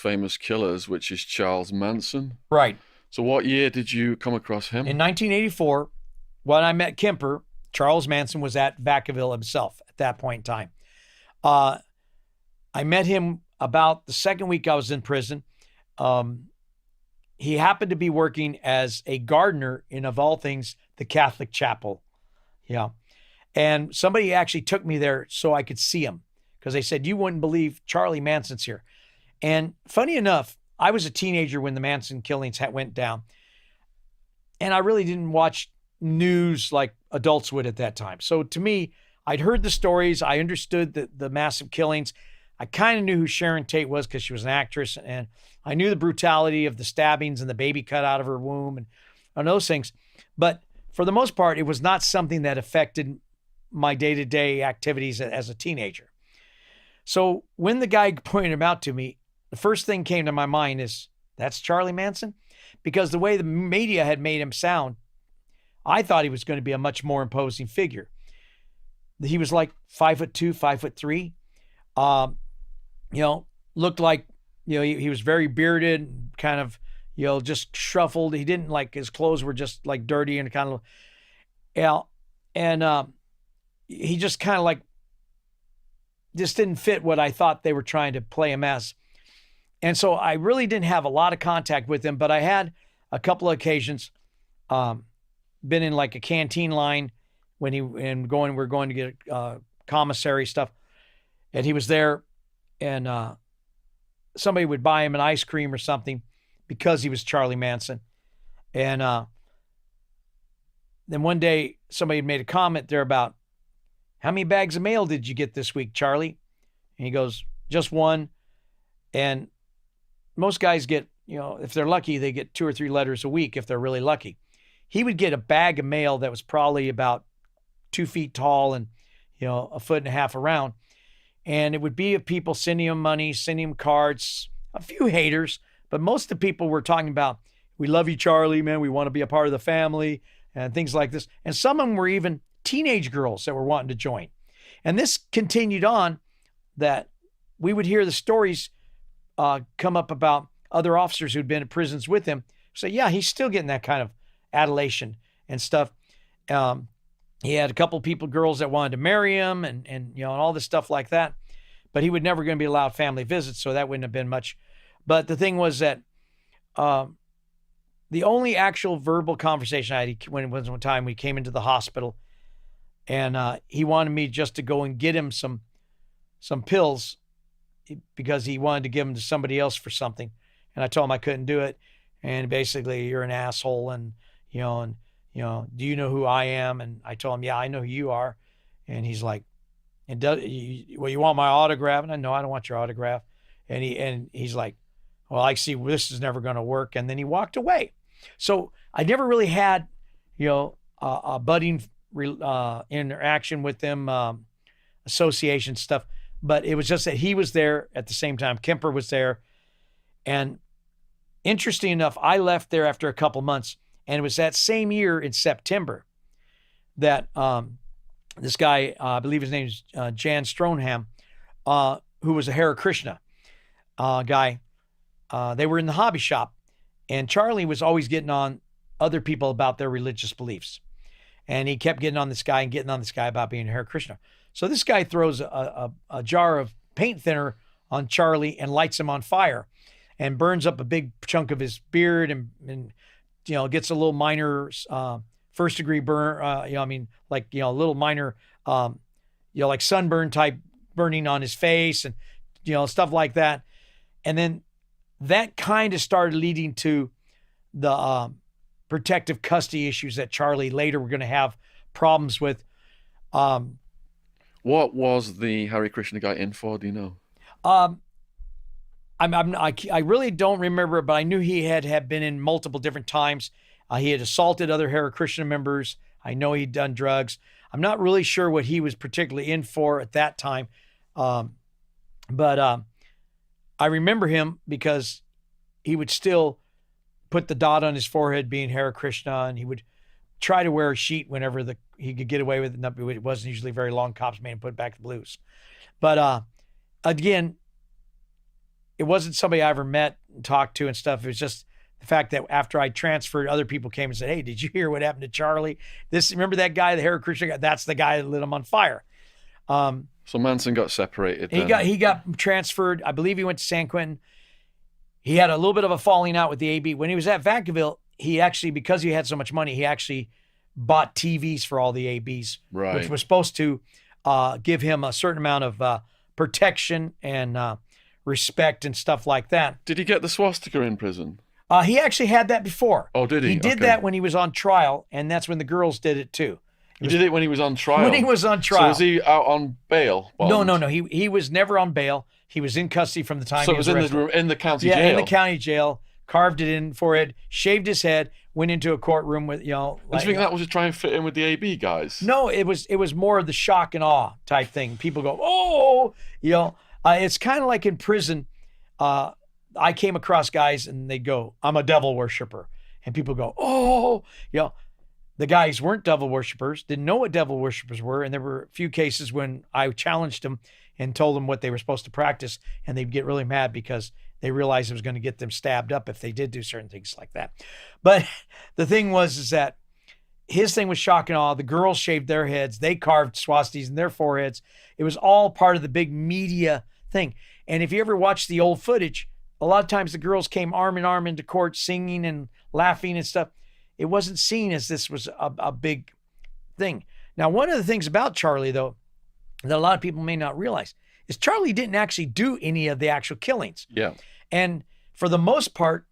famous killers, which is Charles Manson. Right. So what year did you come across In him? 1984, when I met Kemper, Charles Manson was at Vacaville himself at that point in time. Uh, I met him about the second week I was in prison. Um, he happened to be working as a gardener in, of all things, the Catholic chapel. Yeah. And somebody actually took me there so I could see him because they said, you wouldn't believe Charlie Manson's here. And funny enough, I was a teenager when the Manson killings went down. And I really didn't watch news like adults would at that time. So to me, I'd heard the stories. I understood the massive killings. I kind of knew who Sharon Tate was because she was an actress. And I knew the brutality of the stabbings and the baby cut out of her womb and those things. But for the most part, it was not something that affected my day-to-day activities as a teenager. So when the guy pointed him out to me, the first thing came to my mind is, that's Charlie Manson? Because the way the media had made him sound, I thought he was going to be a much more imposing figure. He was like 5'2", 5'3". Looked like, he was very bearded, kind of, just shuffled. He didn't like, his clothes were just like dirty and kind of, he just kind of like, just didn't fit what I thought they were trying to play him as. And so I really didn't have a lot of contact with him, but I had a couple of occasions, been in like a canteen line when we're going to get commissary stuff. And he was there and somebody would buy him an ice cream or something because he was Charlie Manson. And then one day somebody had made a comment there about, how many bags of mail did you get this week, Charlie? And he goes, just one. And most guys get, if they're lucky, they get 2 or 3 letters a week if they're really lucky. He would get a bag of mail that was probably about 2 feet tall and, a foot and a half around. And it would be of people sending him money, sending him cards, a few haters, but most of the people were talking about, we love you, Charlie, man. We want to be a part of the family and things like this. And some of them were even teenage girls that were wanting to join. And this continued on, that we would hear the stories come up about other officers who'd been in prisons with him. So yeah, he's still getting that kind of adulation and stuff. He had a couple of girls that wanted to marry him and all this stuff like that, but he would never going to be allowed family visits. So that wouldn't have been much. But the thing was that the only actual verbal conversation I had, when it was one time we came into the hospital, and he wanted me just to go and get him some pills because he wanted to give them to somebody else for something. And I told him I couldn't do it. And basically, you're an asshole. And, do you know who I am? And I told him, yeah, I know who you are. And he's like, you want my autograph? And I know I don't want your autograph. And he's like, well, I see this is never going to work. And then he walked away. So I never really had, a budding interaction with them, association stuff. But it was just that he was there at the same time. Kemper was there. And interesting enough, I left there after a couple months. And it was that same year in September that this guy, I believe his name is Jan Stronham, who was a Hare Krishna guy. They were in the hobby shop. And Charlie was always getting on other people about their religious beliefs. And he kept getting on this guy about being a Hare Krishna. So this guy throws a jar of paint thinner on Charlie and lights him on fire and burns up a big chunk of his beard and gets a little minor first degree burn, a little minor, like sunburn type burning on his face and, stuff like that. And then that kind of started leading to the protective custody issues that Charlie later were going to have problems with. What was the Hare Krishna guy in for? Do you know? I really don't remember, but I knew he had been in multiple different times. He had assaulted other Hare Krishna members. I know he'd done drugs. I'm not really sure what he was particularly in for at that time. But I remember him because he would still put the dot on his forehead being Hare Krishna, and he would try to wear a sheet whenever he could get away with it. It wasn't usually very long. Cops made him put back the blues. But again, it wasn't somebody I ever met and talked to and stuff. It was just the fact that after I transferred, other people came and said, "Hey, did you hear what happened to Charlie? Remember that guy, the Hare Krishna guy? That's the guy that lit him on fire." So Manson got separated. He got transferred. I believe he went to San Quentin. He had a little bit of a falling out with the AB. When he was at Vacaville, he actually, because he had so much money, he actually bought TVs for all the ABs, Right. which was supposed to give him a certain amount of protection and respect and stuff like that. Did he get the swastika in prison? He actually had that before. Oh, did he? He did Okay. that when he was on trial, and that's when the girls did it too. He did it when he was on trial. When he was on trial. So was he out on bail? Bond? No. He was never on bail. He was in custody from the time So he it was was arrested. in the county Yeah, jail. in the county jail. Carved it in forehead, shaved his head, went into a courtroom with, Do you think that was to try and fit in with the AB guys? No, it was more of the shock and awe type thing. People go, "Oh," it's kind of like in prison. I came across guys and they go, "I'm a devil worshiper," and people go, "Oh," The guys weren't devil worshipers, didn't know what devil worshipers were, and there were a few cases when I challenged them and told them what they were supposed to practice, and they'd get really mad because they realized it was going to get them stabbed up if they did do certain things like that. But the thing is that his thing was shock and awe. The girls shaved their heads. They carved swastikas in their foreheads. It was all part of the big media thing. And if you ever watch the old footage, a lot of times the girls came arm in arm into court singing and laughing and stuff. It wasn't seen as this was a big thing. Now, one of the things about Charlie, though, that a lot of people may not realize is Charlie didn't actually do any of the actual killings. Yeah. And for the most part,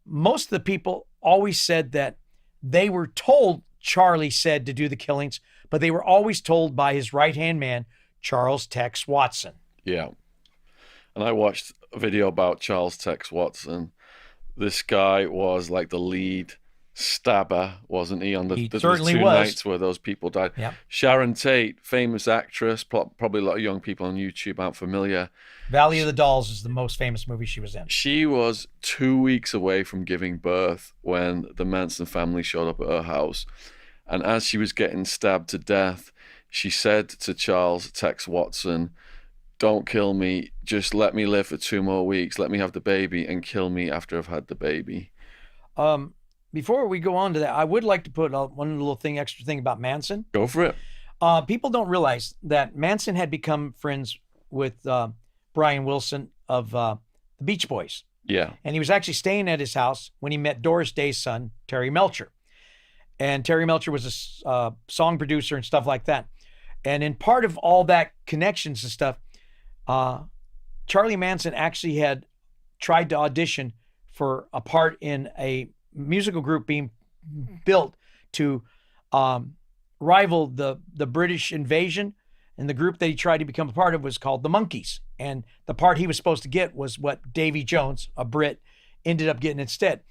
most of the people always said that they were told Charlie said to do the killings, but they were always told by his right-hand man, Charles Tex Watson. Yeah. And I watched a video about Charles Tex Watson. This guy was like the lead stabber, wasn't he? On He the certainly two was. nights where those people died. Yep. Sharon Tate, famous actress, probably a lot of young people on YouTube aren't familiar. Valley of the Dolls is the most famous movie she was in. She was 2 weeks away from giving birth when the Manson family showed up at her house. And as she was getting stabbed to death, she said to Charles Tex Watson, "Don't kill me. Just let me live for 2 more weeks. Let me have the baby and kill me after I've had the baby." Before we go on to that, I would like to put one little extra thing about Manson. Go for it. People don't realize that Manson had become friends with Brian Wilson of the Beach Boys. Yeah. And he was actually staying at his house when he met Doris Day's son, Terry Melcher. And Terry Melcher was a song producer and stuff like that. And in part of all that connections and stuff, Charlie Manson actually had tried to audition for a part in a musical group being built to rival the British invasion. And the group that he tried to become a part of was called the Monkees. And the part he was supposed to get was what Davy Jones, a Brit, ended up getting instead.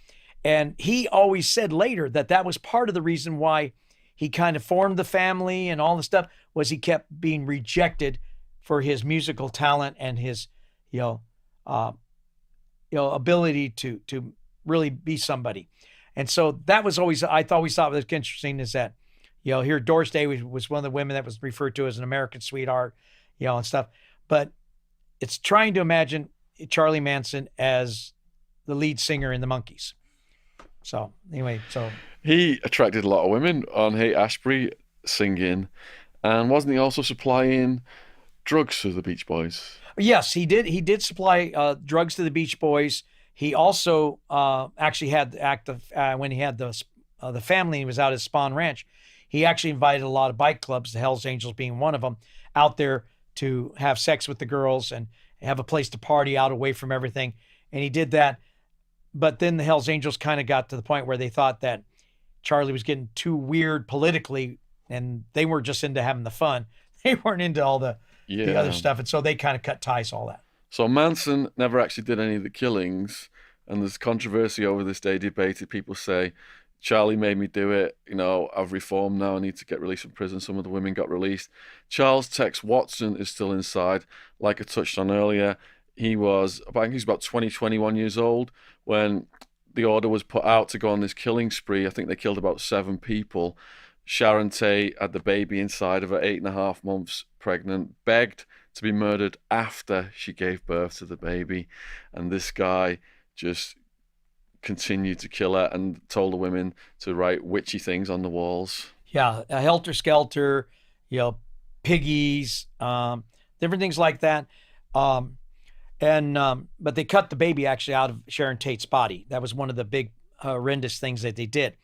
And he always said later that that was part of the reason why he kind of formed the family and all the stuff, was he kept being rejected for his musical talent and his, ability to really be somebody. And so that was always, I always thought was interesting, is that, here Doris Day was one of the women that was referred to as an American sweetheart, and stuff. But it's trying to imagine Charlie Manson as the lead singer in the Monkees. So anyway, he attracted a lot of women on Haight-Ashbury singing, and wasn't he also supplying drugs to the Beach Boys? Yes, he did. He did supply drugs to the Beach Boys. He also actually had the act of when he had the family, he was out at Spawn Ranch. He actually invited a lot of bike clubs, the Hells Angels being one of them, out there to have sex with the girls and have a place to party out away from everything. And he did that. But then the Hells Angels kind of got to the point where they thought that Charlie was getting too weird politically, and they weren't just into having the fun. They weren't into all the other stuff. And so they kind of cut ties, all that. So Manson never actually did any of the killings, and there's controversy over this day debated. People say, Charlie made me do it. I've reformed now. I need to get released from prison. Some of the women got released. Charles Tex Watson is still inside. Like I touched on earlier, he was about 20, 21 years old when the order was put out to go on this killing spree. I think they killed about 7 people. Sharon Tate had the baby inside of her, 8.5 months pregnant, begged to be murdered after she gave birth to the baby. And this guy just continued to kill her and told the women to write witchy things on the walls. Yeah, a helter skelter, you know, piggies, different things like that. Um, and but they cut the baby actually out of Sharon Tate's body. That was one of the big horrendous things that they did.